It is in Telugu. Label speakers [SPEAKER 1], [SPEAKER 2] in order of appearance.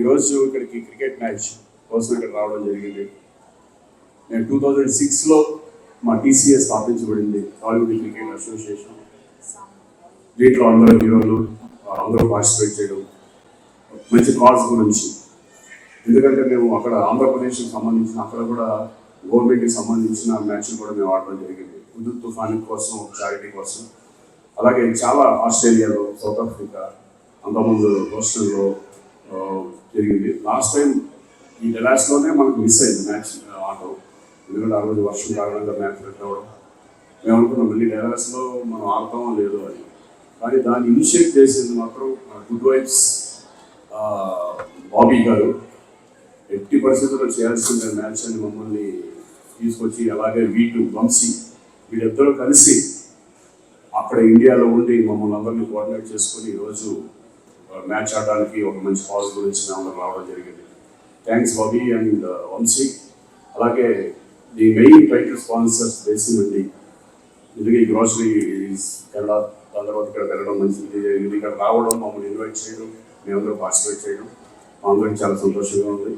[SPEAKER 1] ఈరోజు ఇక్కడికి క్రికెట్ మ్యాచ్ కోసం ఇక్కడ రావడం జరిగింది. నేను 2006లో మా టీసీఏ స్థాపించబడింది, టాలీవుడ్ క్రికెట్ అసోసియేషన్. దీంట్లో అందరూ హీరోలు అందరూ పార్టిసిపేట్ చేయడం మంచి కాజ్ గురించి. ఎందుకంటే మేము అక్కడ ఆంధ్రప్రదేశ్కి సంబంధించిన అక్కడ కూడా గవర్నమెంట్కి సంబంధించిన మ్యాచ్లు కూడా మేము ఆడడం జరిగింది. హుదూద్ తుఫాన్ కోసం, చారిటీ కోసం. అలాగే చాలా ఆస్ట్రేలియాలో, సౌత్ ఆఫ్రికా, అంతకుముందు బోస్టన్లో జరిగింది. లాస్ట్ టైం ఈ డెలాస్లోనే మనకు మిస్ అయింది మ్యాచ్ ఆడటం. ఎందుకంటే ఆ రోజు వర్షం కారణంగా మ్యాచ్ పెట్టవడం. మేము అనుకున్నాం మళ్ళీ డెలాస్లో మనం ఆడతామో లేదో అని. కానీ దాన్ని ఇనిషియేట్ చేసింది మాత్రం గుడ్ వైబ్స్ బాబీ గారు. ఎట్టి పరిస్థితుల్లో చేయాల్సిన మ్యాచ్ అని మమ్మల్ని తీసుకొచ్చి, అలాగే వీటు వంశీ వీళ్ళిద్దరూ కలిసి అక్కడ ఇండియాలో ఉండి మమ్మల్ని అందరినీ కోఆర్డినేట్ చేసుకొని ఈరోజు మ్యాచ్ ఆడడానికి ఒక మంచి కాజ్ గురించి మేము రావడం జరిగింది. Thanks Bobby and Vamsi. అలాగే ది మెయిన్ టైటిల్ స్పాన్సర్స్ దేశమండి. ఎందుకంటే ఈ గ్రోసరీ కెనడా, దాని తర్వాత ఇక్కడ వెళ్ళడం మంచిది. ఇక్కడ రావడం, మమ్మల్ని ఇన్వైట్ చేయడం, మేమందరూ పార్టిసిపేట్ చేయడం మా అందరికీ చాలా సంతోషంగా ఉంది.